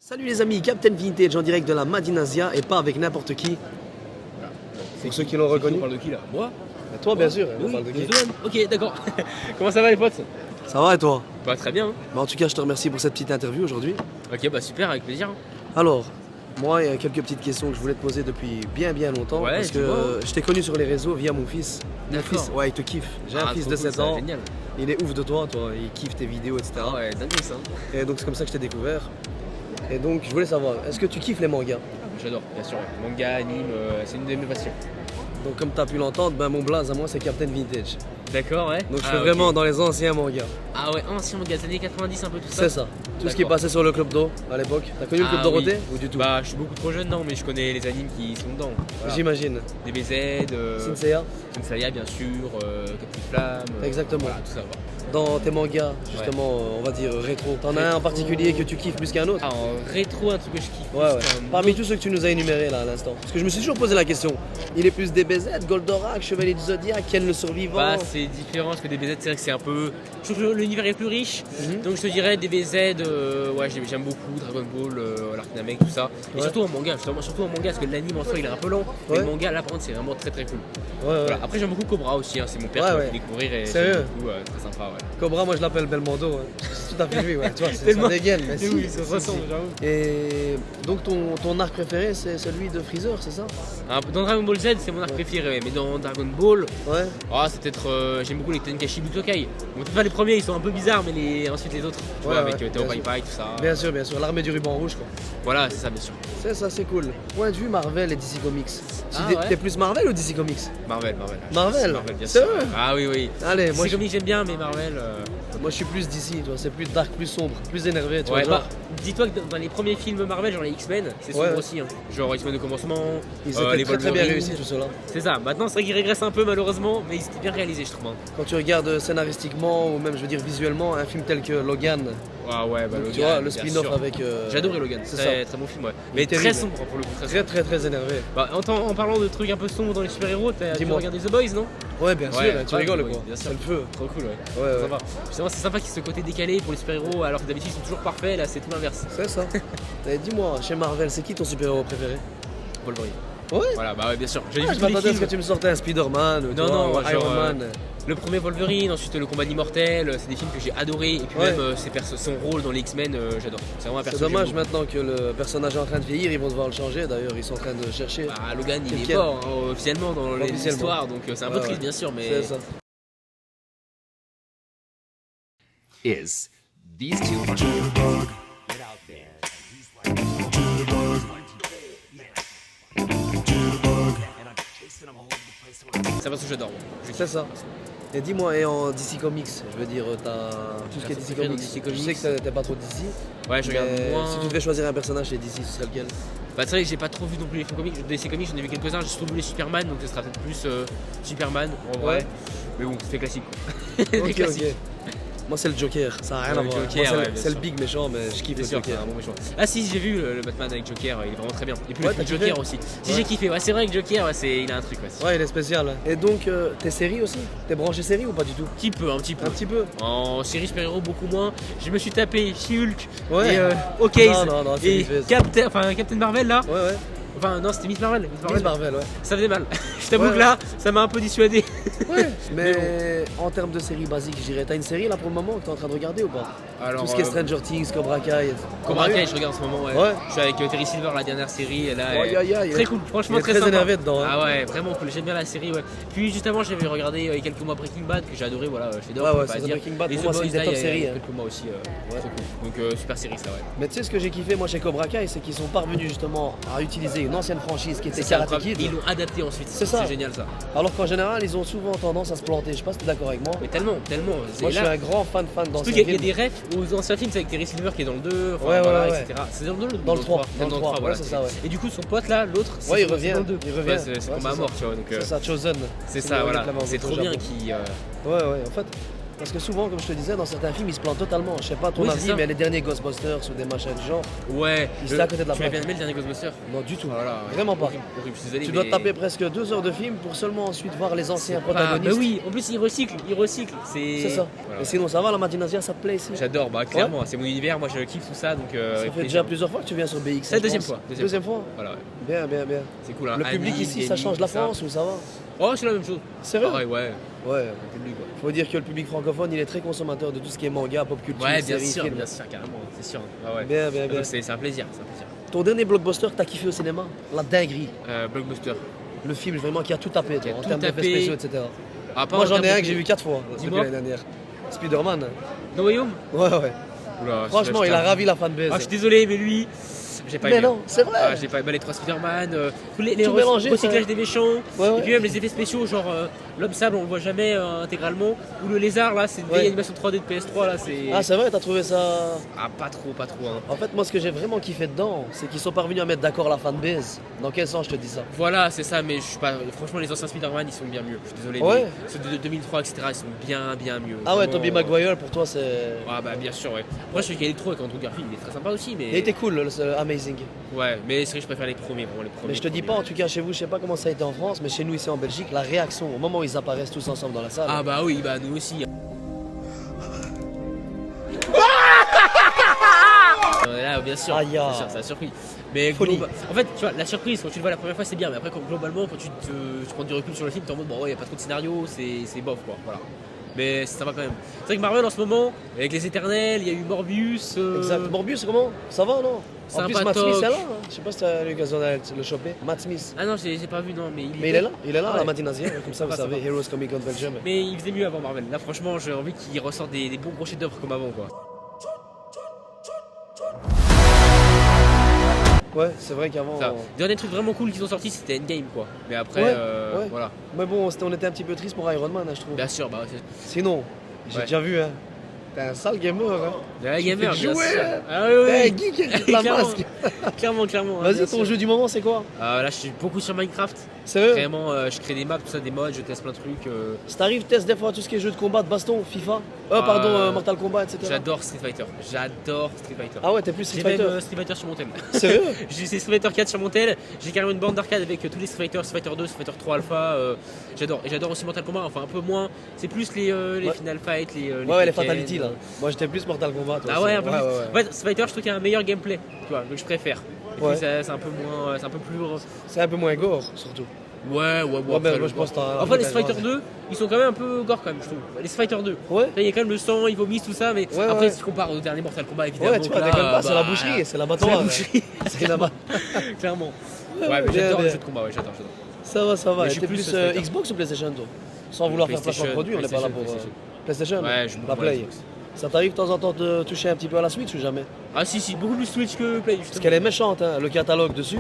Salut les amis, Captain Vintage en direct de la Madinasia et pas avec n'importe qui. Pour ceux qui l'ont reconnu. On parle de qui là? Moi? Et toi bien sûr, on Oui, parle de qui. Ok, d'accord. Comment ça va les potes? Ça va et toi? Bah très bien. Bah, en tout cas je te remercie pour cette petite interview aujourd'hui. Ok, bah super, avec plaisir. Alors, moi il y a quelques petites questions que je voulais te poser depuis bien longtemps. Ouais, parce que dis-moi. Je t'ai connu sur les réseaux via mon fils. Mon D'accord. fils, ouais il te kiffe. J'ai un fils trop de cool, 7 ça, ans. Génial. Il est ouf de toi, il kiffe tes vidéos, etc. Ah ouais, dingue ça. Et donc c'est comme ça que je t'ai découvert. Et donc je voulais savoir, est-ce que tu kiffes les mangas? J'adore, bien sûr. Manga, anime, c'est une de mes passions. Donc comme tu as pu l'entendre, ben, mon blaze à moi c'est Captain Vintage. D'accord, ouais. Donc je Ah, fais ok. vraiment dans les anciens mangas. Ah ouais, ancien manga des années 90, un peu tout ça. C'est ça. Tout ce qui est D'accord. passé sur le Club d'eau à l'époque. T'as connu le Club Ah, Dorothée oui. ou du tout? Bah je suis beaucoup trop jeune, non, mais je connais les animes qui sont dedans. Voilà. J'imagine. DBZ, Senseiya, Senseiya bien sûr, Captain Flamme. Exactement. Voilà, tout ça. Voilà. dans tes mangas, justement, on va dire rétro, t'en as un en particulier que tu kiffes plus qu'un autre? Ah, en rétro, un truc que je kiffe. Ouais, ouais. plus qu'un Parmi autre. tous ceux que tu nous as énumérés là à l'instant. Parce que je me suis toujours posé la question. Il est plus DBZ, Goldorak, Chevalier du Zodiac, Ken le survivant. Bah, c'est différent parce que DBZ, c'est vrai que c'est un peu. Je trouve que l'univers est plus riche. Mhm. Donc je te dirais DBZ, ouais, j'aime beaucoup Dragon Ball, l'Arc Namek, tout ça. Et Ouais. surtout en manga, justement, surtout en manga parce que l'anime en soi il est un peu lent. Mais Ouais. le manga là par contre c'est vraiment très très cool. Ouais, ouais. Voilà. Après j'aime beaucoup Cobra aussi, hein, c'est mon père Ouais, qui m'a ouais. fait découvrir et Sérieux? j'aime beaucoup, très sympa. Ouais. Cobra, moi je l'appelle Belmondo. Ouais. C'est tout à fait lui, ouais. Tu vois, c'est Tellement- ça dégaine. Mais si, oui, ça si, se ressemble, si. j'avoue. Et donc ton arc préféré c'est celui de Freezer, c'est ça? Dans Dragon Ball Z c'est mon arc préféré, mais dans Dragon Ball, Ouais. c'est peut-être j'aime beaucoup les Tenkashi Butokai. Bon, peut-être pas les premiers, ils sont un peu bizarres, mais ensuite les autres, tu Ouais, vois, avec ouais, Tao bien Pai sûr. Pai, tout ça. Bien sûr, l'armée du ruban rouge quoi. Voilà, c'est ça, bien sûr. C'est ça, c'est cool. Point de vue Marvel et DC Comics. Ah, T'es ouais. t'es plus Marvel ou DC Comics? Marvel. Marvel. Marvel, bien C'est sûr. vrai. Ah oui, oui. Allez, C'est comme j'aime bien, mais Marvel. moi je suis plus DC, toi. C'est plus dark, plus sombre, plus énervé, tu Ouais, vois. bah, dis-toi que dans les premiers films Marvel, genre les X-Men, c'est sombre Ouais. aussi. Hein. Genre X-Men de commencement, Ils étaient les très bien Wolverine. réussis tout cela. C'est ça. Maintenant, c'est vrai qu'ils régressent un peu malheureusement, mais ils étaient bien réalisés, je trouve. Hein. Quand tu regardes scénaristiquement ou même je veux dire visuellement un film tel que Logan, Ah ouais, bah donc, Logan, tu vois le bien spin-off sûr. avec. J'ai adoré Logan, c'est très, très bon film, ouais. Il est Mais très terrible. sombre pour le coup, très sombre. Très énervé. Bah, en parlant de trucs un peu sombres dans les super-héros, t'as dû Dis-moi. regarder The Boys, non? Ouais, bien sûr, Ouais, tu ouais, rigoles oui, quoi. bien sûr. C'est le feu. Trop cool, ouais. Ouais, ouais. Sympa. Justement, c'est sympa qu'il y ait ce côté décalé pour les super-héros, alors que d'habitude ils sont toujours parfaits, là c'est tout l'inverse. C'est ça. Et dis-moi, chez Marvel, c'est qui ton super-héros préféré? Wolverine. Ouais. Voilà, bah ouais, bien sûr. J'ai Ah, vu je tous les m'attendais à ce films. que tu me sortais un Spider-Man ou Non, toi, non, ou genre, Iron Man. Le premier Wolverine, ensuite le combat d'immortel, c'est des films que j'ai adoré et puis Ouais. même son rôle dans les X-Men, j'adore. C'est vraiment un C'est personnage. dommage maintenant que le personnage est en train de vieillir, ils vont devoir le changer. D'ailleurs, ils sont en train de chercher. Bah, Logan il est Quel- mort hein, officiellement dans Officiellement. l'histoire, donc c'est un peu Ouais, triste ouais. bien sûr, mais. C'est ça. Is these two get out there. He's like, and I'm chasing him all over the place. C'est parce que j'adore. moi. C'est ça. Et dis-moi, et en DC Comics, je veux dire, t'as tout ce qui est DC préféré dans Comics. DC Je Comics. sais que t'es pas trop DC. Ouais, je regarde mais moins. si tu devais choisir un personnage chez DC, ce serait lequel? Bah c'est vrai que j'ai pas trop vu non plus les films comics, DC Comics j'en ai vu quelques-uns, j'ai surtout vu les Superman donc ce sera peut-être plus Superman en vrai. Ouais. Mais bon, c'est classique quoi. Les Ok, classiques. ok. Moi, c'est le Joker, ça n'a rien Ouais, à le voir. Joker, Moi, c'est ouais, le- bien c'est le sûr. big méchant, mais je kiffe C'est le sûr, c'est Joker. un bon méchant. Ah si, j'ai vu le Batman avec Joker, il est vraiment très bien. Et puis Ouais, le film t'as Joker kiffé aussi. Si Ouais. j'ai kiffé, ouais c'est vrai que Joker, il a un truc. Ouais. Ouais, il est spécial. Hein. Et donc, tes séries aussi? T'es branché série ou pas du tout? Un petit peu. Un petit peu. En série super-héros beaucoup moins. Je me suis tapé She-Hulk Ouais. et Hawkeye Non, c'est et vite fait, ça. Captain Marvel là. Ouais, ouais. Enfin non, c'était Miss Marvel. Miss Marvel, ouais. Ça faisait mal. Je t'avoue Ouais, que ouais. là, ça m'a un peu dissuadé. Ouais. Mais en termes de séries basiques, je dirais, t'as une série là pour le moment que t'es en train de regarder ou pas? Alors, Tout ce qui est Stranger Things, Cobra Kai. Cobra Kai, je regarde en ce moment, ouais. Ouais. Je suis avec Terry Silver, la dernière série, et là, Aïe, aïe, aïe. très cool, franchement Il est très très sympa. énervé dedans, hein. Ah ouais, vraiment cool, j'aime bien la série, ouais. Puis juste avant, j'avais regardé il y a quelques mois Breaking Bad, que j'ai adoré, voilà, je fais d'or, Ouais, on ouais, peut pas c'est dire. Breaking Bad, Et pour The moi, c'est Boys, une des là, top il y a séries, hein. quelques mois aussi, Ouais. trop cool. Donc super série, ça, ouais. Mais tu sais ce que j'ai kiffé moi chez Cobra Kai, c'est qu'ils sont parvenus justement à utiliser une ancienne franchise qui était C'est Karate incroyable. Kid. Ils l'ont adapté ensuite, C'est ça. c'est génial ça. Alors qu'en général, ils ont souvent tendance à se planter. Je sais pas si t'es d'accord avec moi. Mais tellement. Moi, je Et suis là, un grand fan surtout d'anciens qu'il y a films. des refs aux anciens films, c'est avec Terry Silver qui est dans le 2, enfin, Ouais, voilà, ouais. etc. C'est dans le 2 ou Dans le 3, Dans le 3, voilà. ouais, c'est ça, ouais. Et du coup, son pote là, l'autre, c'est Ouais, il c'est revient, dans le 2. il revient. Ouais, c'est Ouais, combat à c'est mort, ça. tu vois. Donc, C'est ça, Chosen. c'est le ça, mec voilà. là-bas, C'est au trop bien Japon. qui. Ouais, en fait, Parce que souvent, comme je te disais, dans certains films, ils se plantent totalement. Je sais pas ton Oui, c'est avis, ça. mais les derniers Ghostbusters ou des machins du genre, Ouais, Il se à côté de la tu as plaque. bien aimé le dernier Ghostbuster? non du tout. Voilà, ouais. Vraiment pas. Horrible, horrible, je suis désolé. Tu dois mais- te taper presque 2 heures de film pour seulement ensuite voir les anciens Bah protagonistes. oui, en plus il recycle. C'est ça. Voilà. Et sinon, ça va, la Matinazia, ça te plaît ici? J'adore, bah clairement, c'est mon univers, moi je kiffe tout ça, donc Ça avec fait plaisir. déjà plusieurs fois que tu viens sur BX. C'est la je deuxième pense. fois, Deuxième fois. Voilà, ouais. Bien, bien, bien. C'est cool. Hein. Le public Anime, ici, ça gaming, change la tout ça. France ou ça va? Oh, c'est la même chose. Sérieux? Pareil, ouais. Ouais. Le public, ouais. Faut dire que le public francophone, il est très consommateur de tout ce qui est manga, pop culture, Ouais, séries, films. bien sûr, carrément, c'est sûr. Ah ouais. Bien, bien, bien. Donc, c'est un plaisir, c'est un plaisir. Ton dernier blockbuster que t'as kiffé au cinéma? La dinguerie. Blockbuster. Le film vraiment qui a tout tapé, Qui a toi, en tout termes d'effets tapé. spéciaux, etc. Ah, pas Moi en j'en ai termes un de- que j'ai vu 4 fois depuis Dis-moi. l'année dernière. Spider-Man. No Way Home. Ouais, ouais. Oula, Franchement, celui-là, il a je ravi la fanbase. Ah, je suis désolé, mais lui, j'ai pas Mais aimé. non, c'est vrai. Ah, j'ai pas aimé les 3 Spider-Man, les Tout mélangé, recyclages ça. des méchants, Ouais, ouais. et puis même les effets spéciaux, genre l'homme sable, on le voit jamais intégralement, ou le lézard, là, c'est une vieille Ouais. animation 3D de PS3, là, c'est. Ah, c'est vrai, t'as trouvé ça. Ah, pas trop, hein. En fait, moi, ce que j'ai vraiment kiffé dedans, c'est qu'ils sont parvenus à mettre d'accord la fanbase. Dans quel sens je te dis ça? Voilà, c'est ça, mais je suis pas. Franchement, les anciens Spider-Man, ils sont bien mieux. Je suis désolé, Ouais. mais ceux de 2003, etc., ils sont bien mieux. Ah ouais, Vraiment, Tobey Maguire, pour toi, c'est. Ah, bah, bien sûr, ouais. Moi, je suis qu'il y a trop avec Andrew Garfield, il est très sympa aussi, mais. Il était cool, le Amazing. Ouais, mais c'est vrai que je préfère les premiers, vraiment les premiers. Mais je te dis pas, en tout cas, chez vous, je sais pas comment ça a été en France, mais chez nous, ici en Belgique, la réaction au moment où ils apparaissent tous ensemble dans la salle. Ah, bah oui, bah nous aussi. Là, bien sûr, Aïe, bien aïe. sûr, ça a surpris. Mais Folie. en fait, tu vois, la surprise quand tu le vois la première fois, c'est bien, mais après, globalement, quand tu prends du recul sur le film, t'es en mode bon, ouais, y a pas trop de scénario, c'est bof, quoi. Voilà. Mais ça va quand même. C'est vrai que Marvel en ce moment, avec les Éternels, il y a eu Morbius. Exact. Morbius, comment? Ça va, non? En plus, Matt Smith est Sympatoche. là. Hein. Je sais pas si t'as eu l'occasion d'aller le choper. Matt Smith. Ah non, j'ai pas vu, non, mais Mais il est là, Ah à la ouais. Matinazia, comme ça vous va, ça savez, va. Heroes Comic Con Belgium. Mais il faisait mieux avant Marvel. Là, franchement, j'ai envie qu'il ressorte des bons gros chefs-d'œuvre comme avant, quoi. Ouais, c'est vrai qu'avant. Ça. Dernier truc vraiment cool qu'ils ont sorti, c'était Endgame, quoi. Mais après, Ouais, ouais. voilà. Mais bon, on était un petit peu triste pour Iron Man, hein, je trouve. Bien sûr, bah, Sinon, j'ai Ouais. déjà vu, hein. T'es un sale gamer, hein. la Tu gamer, fais bien jouer, sûr. hein. Ah oui, T'es un oui, geek avec la Clairement. masque. clairement. Vas-y, bien ton sûr. jeu du moment, c'est quoi? Là, je suis beaucoup sur Minecraft. Sérieux? Vraiment, je crée des maps, tout ça, des mods, je teste plein de trucs. Si t'arrives, teste des fois tout ce qui est jeu de combat, de baston, FIFA. Ah, Pardon, Mortal Kombat, etc. J'adore Street Fighter. J'adore Street Fighter. Ah ouais, t'es plus Street J'ai même Fighter. Street Fighter sur mon tel. Sérieux? J'ai Street Fighter 4 sur mon tel. J'ai carrément une bande d'arcade avec tous les Street Fighter, Street Fighter 2, Street Fighter 3 Alpha. J'adore. Et j'adore aussi Mortal Kombat, enfin un peu moins. C'est plus les Ouais. Final Fight, les Ouais, les Tekken, Fatality là. Moi j'étais plus Mortal Kombat. toi Ah aussi. ouais, un peu plus. ouais. Ouais, Street Fighter, je trouve qu'il y a un meilleur gameplay, tu vois, donc je préfère. Et Ouais. puis c'est un peu moins, c'est un peu plus. C'est un peu moins gore, surtout. Ouais, bon, Ouais, mais après, moi je pense que t'as. Enfin, les Street Fighter 2, ils sont quand même un peu gore quand même, je trouve. Les Street Fighter 2. Ouais. Là, il y a quand même le sang, ils vomissent, tout ça, mais Ouais, après, ouais. si tu compares au dernier Mortal Kombat, évidemment. Ouais, tu vois, là, déconne pas, c'est la bah, boucherie, c'est c'est la l'abattoir. boucherie. C'est là-bas. Clairement. Ouais, Ouais, mais bien, j'adore bien. les jeux de combat, ouais, j'adore. Ça va, ça va. Mais Et je suis t'es plus plus Street Fighter. Xbox ou PlayStation toi? Sans vouloir faire placement de produit, on n'est pas là pour. PlayStation. Ouais, je La me Play. Ça t'arrive de temps en temps de toucher un petit peu à la Switch ou jamais? Ah, si, beaucoup plus Switch que Play, Parce justement. qu'elle est méchante, hein. Le catalogue dessus.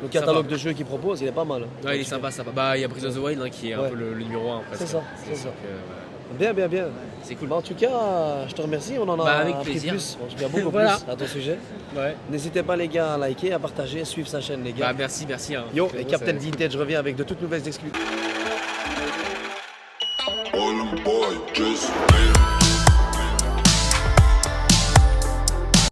Le catalogue va. de jeux qu'il propose, il est pas mal. Ouais, il est sympa. Bah, il y a Breath of the Wild hein, qui est Ouais. un peu le numéro 1 presque. C'est ça, c'est ça. Donc, voilà. Bien, bien, bien. C'est cool. Bah, en tout cas, je te remercie. On en a Bah, avec appris plaisir. plus. En tout cas, beaucoup Voilà. plus à ton sujet. Ouais. N'hésitez pas, les gars, à liker, à partager, suivre sa chaîne, les gars. Bah, merci. Hein. Yo, Frérot, et Captain ça- Vintage revient avec de toutes nouvelles exclus. All them boys just made